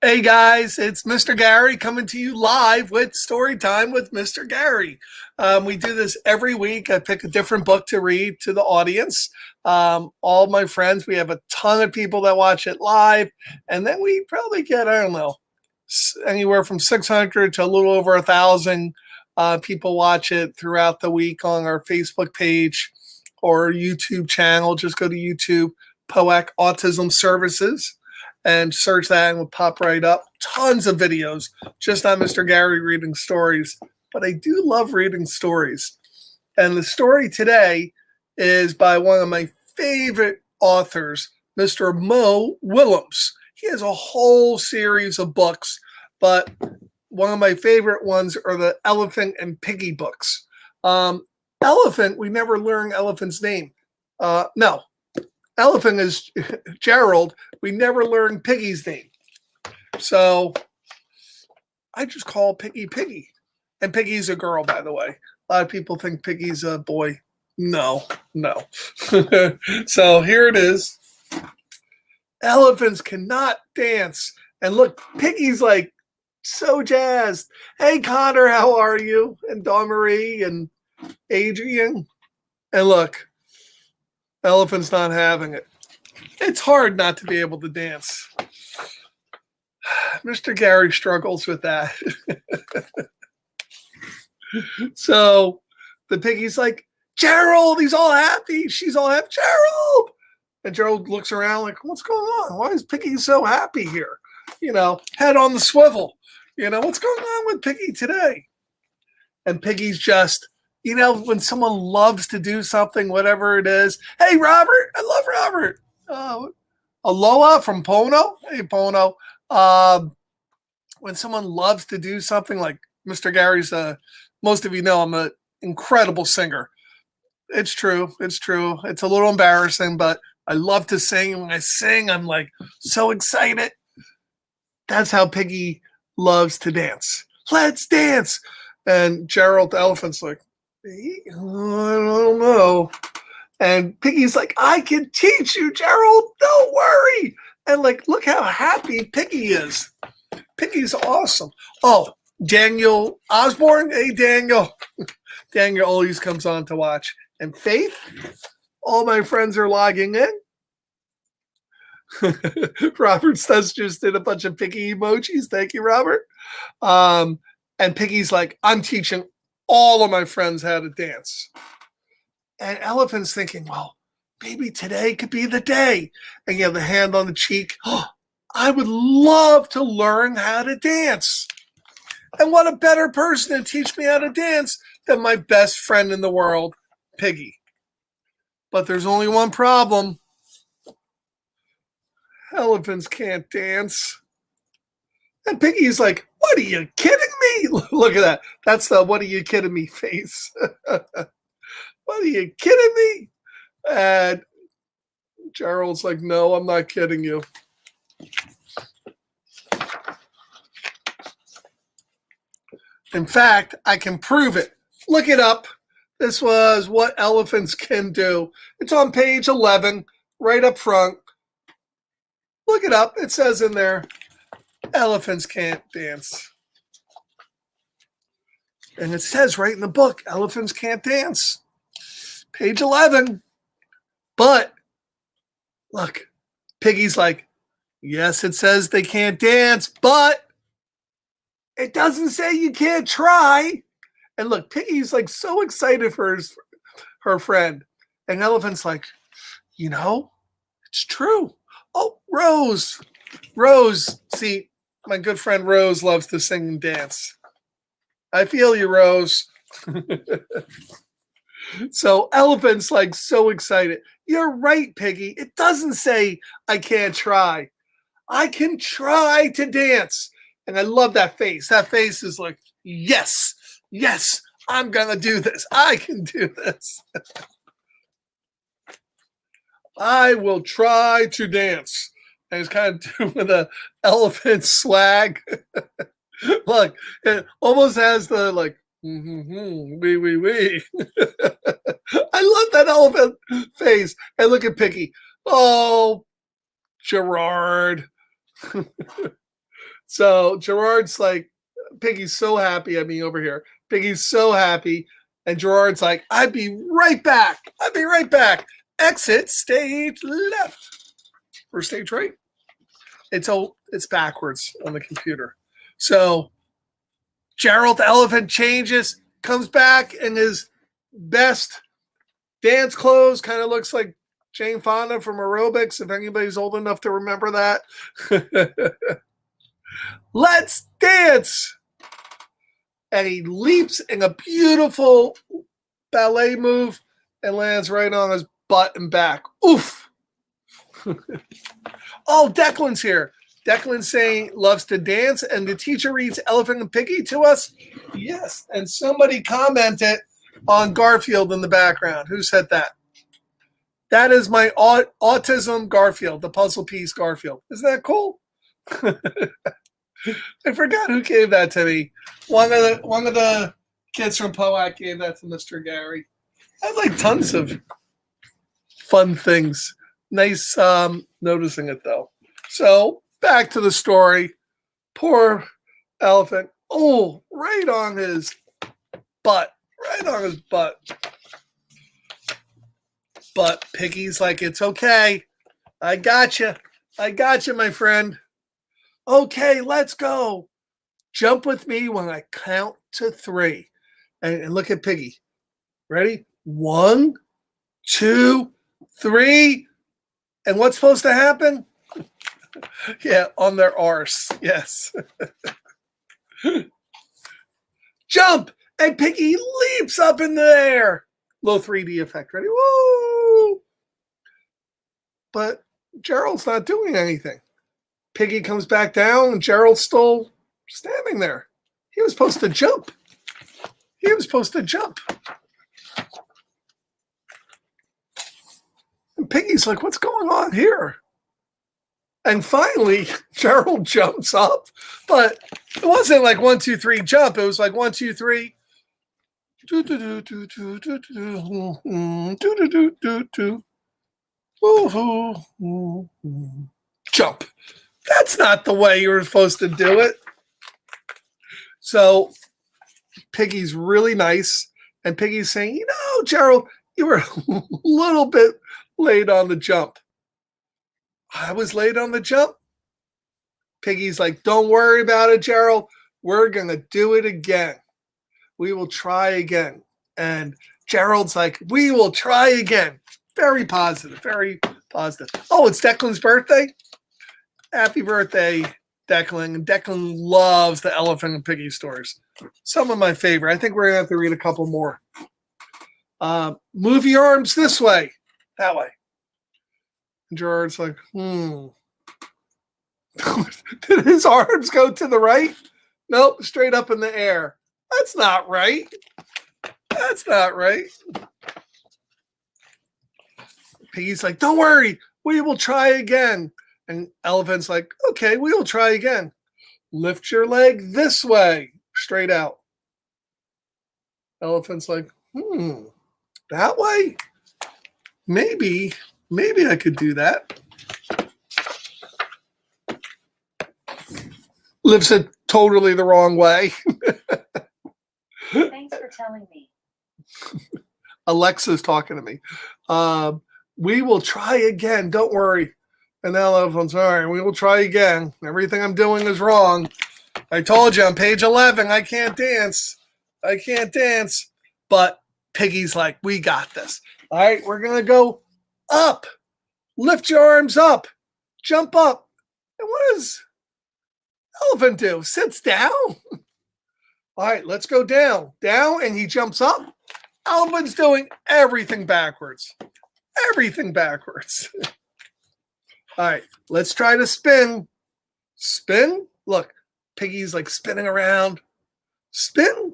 Hey guys, it's Mr. Gary coming to you live with Story Time with Mr. Gary. We do this every week. I pick a different book to read to the audience. All my friends, we have a ton of people that watch it live, and then we probably get, I don't know, anywhere from 600 to a little over 1,000 people watch it throughout the week on our Facebook page or YouTube channel. Just go to YouTube, POAC Autism Services, and search that and it will pop right up. Tons of videos, just on Mr. Gary reading stories. But I do love reading stories. And the story today is by one of my favorite authors, Mr. Mo Willems. He has a whole series of books, but one of my favorite ones are the Elephant and Piggie books. Elephant, we never learn Elephant's name. No, Elephant is Gerald. We never learned Piggy's name. So I just call Piggy Piggy. And Piggy's a girl, by the way. A lot of people think Piggy's a boy. No. So here it is. Elephants cannot dance. And look, Piggy's like so jazzed. Hey, Connor, how are you? And Dawn Marie and Adrian. And look, Elephant's not having it. It's hard not to be able to dance. Mr. Gary struggles with that. So the piggy's like, Gerald, he's all happy. She's all happy. Gerald! And Gerald looks around like, what's going on? Why is Piggy so happy here? Head on the swivel. What's going on with Piggy today? And Piggy's just, when someone loves to do something, whatever it is. Hey, Robert. I love Robert. Aloha from Pono. Hey, Pono. When someone loves to do something, like Mr. Gary's, most of you know I'm an incredible singer. It's true. It's a little embarrassing, but I love to sing. When I sing, I'm like so excited. That's how Piggy loves to dance. Let's dance. And Gerald the elephant's like, I don't know. And Piggy's like, I can teach you, Gerald. Don't worry. And look how happy Piggy is. Piggy's awesome. Oh, Daniel Osborne. Hey, Daniel. Daniel always comes on to watch. And Faith, all my friends are logging in. Robert Stuss just did a bunch of Piggy emojis. Thank you, Robert. And Piggy's like, I'm teaching all of my friends how to dance. And Elephant's thinking, well, maybe today could be the day. And you have the hand on the cheek. Oh, I would love to learn how to dance. And what a better person to teach me how to dance than my best friend in the world, Piggy. But there's only one problem. Elephants can't dance. And Piggy's like, what are you kidding me? Look at that. That's the what are you kidding me face. What are you kidding me? And Gerald's like, no, I'm not kidding you. In fact, I can prove it. Look it up. This was what elephants can do. It's on page 11, right up front. Look it up. It says in there, elephants can't dance. And it says right in the book, elephants can't dance. Page 11. But look, Piggy's like, yes, it says they can't dance, but it doesn't say you can't try. And look, Piggy's like so excited for her friend. And Elephant's like, it's true. Oh, Rose. Rose, see, my good friend Rose loves to sing and dance. I feel you, Rose. So Elephant's like so excited. You're right, Piggy. It doesn't say I can't try. I can try to dance. And I love that face. That face is like, yes, I'm going to do this. I can do this. I will try to dance. And he's kind of doing the elephant swag. Look, it almost has the wee. I love that elephant face. And look at Piggy. Oh, Gerard. So Gerard's like, Piggy's so happy. I mean, over here, Piggy's so happy. And Gerard's like, I'd be right back. I'd be right back. Exit stage left. Or stage right. It's backwards on the computer. So Gerald the elephant changes, comes back in his best dance clothes, kind of looks like Jane Fonda from aerobics, if anybody's old enough to remember that. Let's dance! And he leaps in a beautiful ballet move and lands right on his butt and back. Oof! Oh, Declan's here. Declan's saying loves to dance, and the teacher reads Elephant and Piggie to us. Yes, and somebody commented on Garfield in the background. Who said that? That is my autism Garfield, the puzzle piece Garfield. Isn't that cool? I forgot who gave that to me. One of the kids from POAC gave that to Mr. Gary. I had like tons of fun things. Nice noticing it though. So back to the story. Poor elephant. Oh, right on his butt. Right on his butt. But Piggy's like, it's okay. I got you. I got you, my friend. Okay, let's go. Jump with me when I count to 3. And look at Piggy. Ready? 1, 2, 3. And what's supposed to happen? Yeah, on their arse. Yes. Jump! And Piggy leaps up in the air. Low 3D effect. Ready? Woo! But Gerald's not doing anything. Piggy comes back down, and Gerald's still standing there. He was supposed to jump. He was supposed to jump. And Piggy's like, what's going on here? And finally, Gerald jumps up, but it wasn't like 1, 2, 3 jump. It was like 1, 2, 3. Jump. That's not the way you were supposed to do it. So Piggy's really nice, and Piggy's saying, you know, Gerald, you were a little bit late on the jump. I was late on the jump? Piggy's like, don't worry about it, Gerald. We're going to do it again. We will try again. And Gerald's like, we will try again. Very positive, very positive. Oh, it's Declan's birthday? Happy birthday, Declan. And Declan loves the Elephant and Piggie stories. Some of my favorite. I think we're going to have to read a couple more. Move your arms this way. That way. And Gerard's like, Did his arms go to the right? Nope, straight up in the air. That's not right. That's not right. Piggy's like, don't worry. We will try again. And Elephant's like, okay, we will try again. Lift your leg this way. Straight out. Elephant's like, that way? Maybe I could do that. Lifts it totally the wrong way. Thanks for telling me. Alexa's talking to me. We will try again. Don't worry. And now Elephant's, all right, we will try again. Everything I'm doing is wrong. I told you on page 11, I can't dance. I can't dance. But Piggy's like, we got this. All right, we're going to go up. Lift your arms up. Jump up. And what does Elephant do? Sits down. All right, let's go down. Down, and he jumps up. Elephant's doing everything backwards. Everything backwards. All right, let's try to spin. Spin? Look, Piggy's like spinning around. Spin?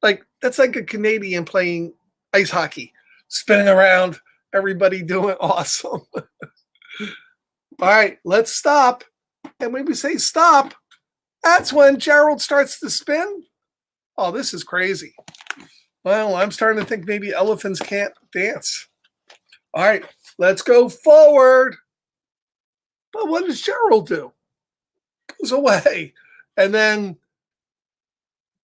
Like, that's like a Canadian playing ice hockey. Spinning around. Everybody doing awesome. All right, let's stop. And when we say stop, that's when Gerald starts to spin. Oh, this is crazy. Well, I'm starting to think maybe elephants can't dance. All right, let's go forward. But what does Gerald do? goes away. And then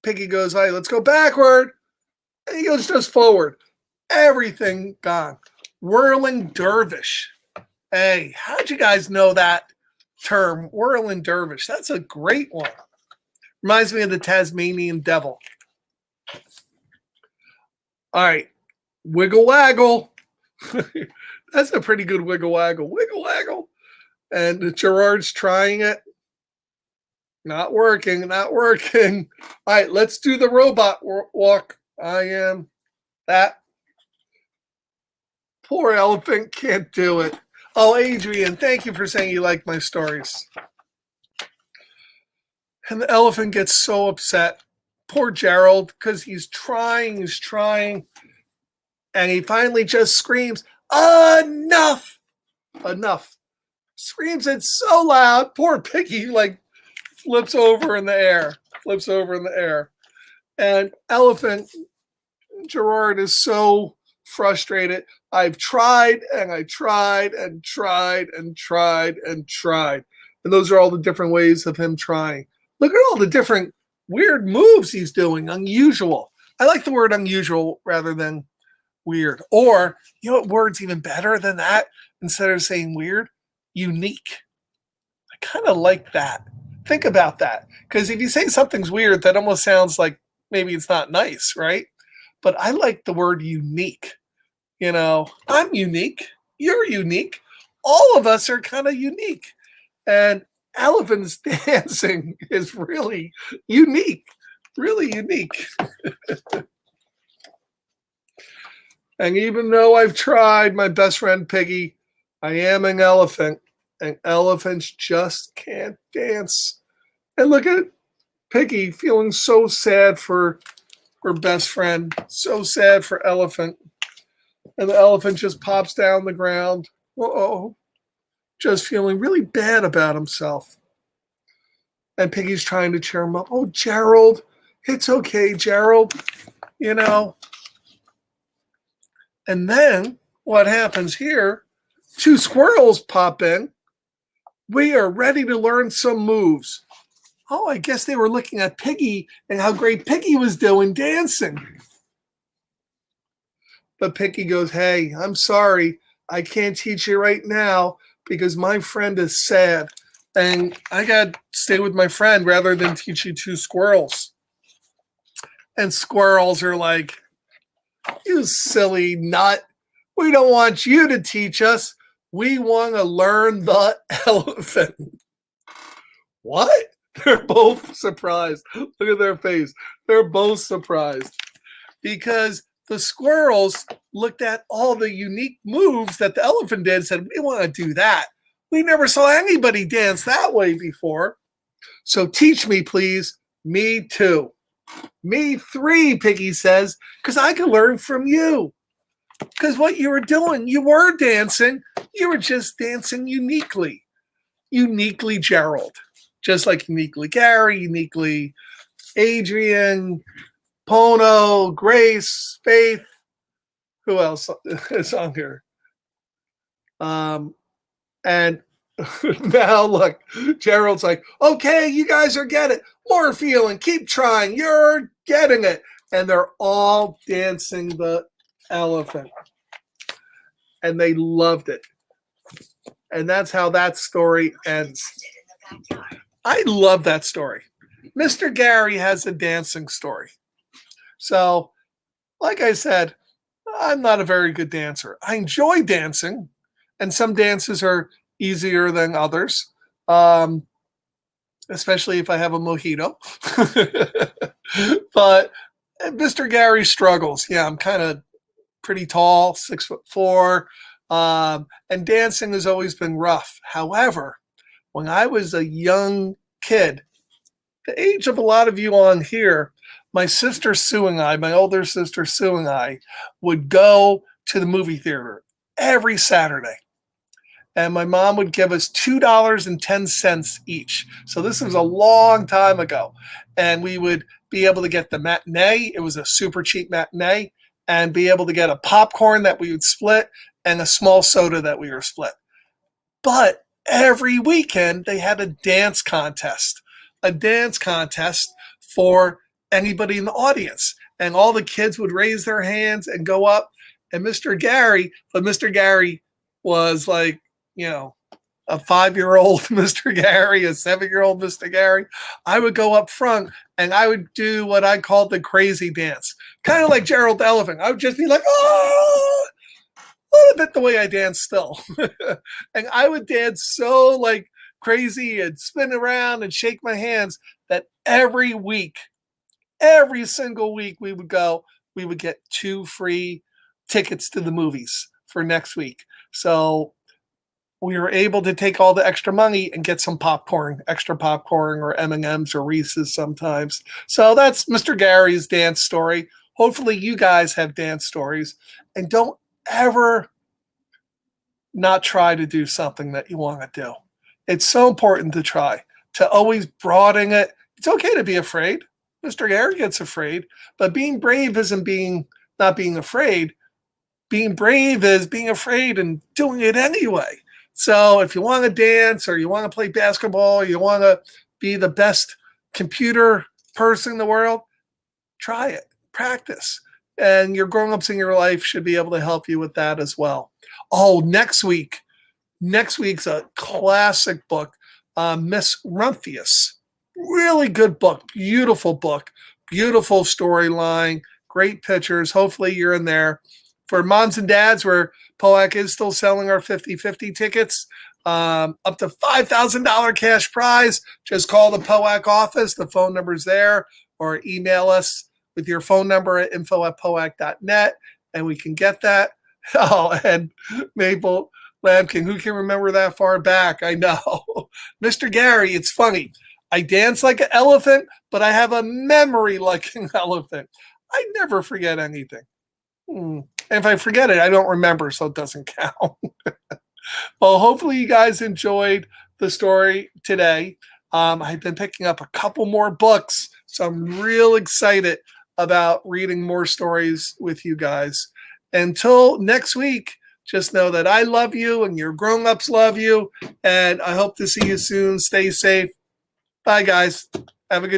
Piggy goes, "All right, let's go backward." And he goes just forward. Everything gone. Whirling dervish. Hey, how'd you guys know that term, whirling dervish? That's a great one. Reminds me of the Tasmanian devil. All right, wiggle waggle. That's a pretty good wiggle waggle. Wiggle waggle. And Gerard's trying it. Not working, not working. All right, let's do the robot walk. I am that. Poor elephant can't do it. Oh, Adrian, thank you for saying you like my stories. And the elephant gets so upset. Poor Gerald, because he's trying. And he finally just screams, "Enough! Enough." Screams it so loud. Poor Piggy, like, flips over in the air. And elephant Gerard is so frustrated. I've tried and I tried and tried and tried and tried. And those are all the different ways of him trying. Look at all the different weird moves he's doing. Unusual. I like the word unusual rather than weird. Or, you know what word's even better than that? Instead of saying weird, unique. I kind of like that. Think about that. Because if you say something's weird, that almost sounds like maybe it's not nice, right? But I like the word unique. You know, I'm unique. You're unique. All of us are kind of unique. And elephants dancing is really unique. Really unique. And even though I've tried, my best friend Piggy, I am an elephant. And elephants just can't dance. And look at Piggy feeling so sad for her best friend. So sad for Elephant. And the elephant just pops down the ground. Uh-oh. Just feeling really bad about himself. And Piggy's trying to cheer him up. "Oh, Gerald, it's okay, Gerald. You know." And then what happens here? 2 squirrels pop in. "We are ready to learn some moves." Oh, I guess they were looking at Piggy and how great Piggy was doing dancing. But Piggy goes, "Hey, I'm sorry. I can't teach you right now because my friend is sad. And I got to stay with my friend rather than teach you 2 squirrels." And squirrels are like, "You silly nut. We don't want you to teach us. We want to learn the elephant." What? They're both surprised. Look at their face. They're both surprised because the squirrels looked at all the unique moves that the elephant did and said, "We want to do that. We never saw anybody dance that way before. So teach me, please." "Me too." "Me 3, Piggy says, because I can learn from you. Because what you were doing, you were dancing. You were just dancing uniquely. Uniquely Gerald. Just like uniquely Gary, uniquely Adrian, Pono, Grace, Faith. Who else is on here? And now look, Gerald's like, "Okay, you guys are getting it. More feeling. Keep trying. You're getting it." And they're all dancing the elephant. And they loved it. And that's how that story ends. I love that story. Mr. Gary has a dancing story. So, like I said, I'm not a very good dancer. I enjoy dancing, and some dances are easier than others, especially if I have a mojito. But Mr. Gary struggles. Yeah, I'm kind of pretty tall, 6'4", and dancing has always been rough. However, when I was a young kid, the age of a lot of you on here, my sister Sue and I, my older sister Sue and I, would go to the movie theater every Saturday. And my mom would give us $2.10 each. So this was a long time ago. And we would be able to get the matinee. It was a super cheap matinee. And be able to get a popcorn that we would split and a small soda that we were split. But every weekend they had a dance contest for anybody in the audience. And all the kids would raise their hands and go up. And Mr. Gary was like, a 5-year-old Mr. Gary, a 7-year-old Mr. Gary. I would go up front and I would do what I called the crazy dance, kind of like Gerald the Elephant. I would just be like, oh, a little bit the way I dance still. And I would dance so like crazy and spin around and shake my hands that every single week we would get 2 free tickets to the movies for next week. So we were able to take all the extra money and get some extra popcorn or M&Ms or Reese's sometimes. So that's Mr. Gary's dance story. Hopefully you guys have dance stories, and don't ever not try to do something that you want to do. It's so important to try, to always broaden it. It's okay to be afraid. Mr. Gary gets afraid, but being brave isn't not being afraid. Being brave is being afraid and doing it anyway. So if you want to dance or you want to play basketball, or you want to be the best computer person in the world, try it, practice. And your grown-ups in your life should be able to help you with that as well. Oh, next week's a classic book, Miss Rumphius. Really good book, beautiful storyline, great pictures. Hopefully you're in there. For moms and dads, where POAC is still selling our 50/50 tickets, up to $5,000 cash prize. Just call the POAC office. The phone number's there, or email us with your phone number at info@poac.net, and we can get that. Oh, and Maple Lambkin, who can remember that far back? I know. Mr. Gary, it's funny. I dance like an elephant, but I have a memory like an elephant. I never forget anything. And if I forget it, I don't remember, so it doesn't count. Well, hopefully you guys enjoyed the story today. I've been picking up a couple more books, so I'm real excited about reading more stories with you guys. Until next week, just know that I love you and your grown-ups love you, and I hope to see you soon. Stay safe. Bye, guys. Have a good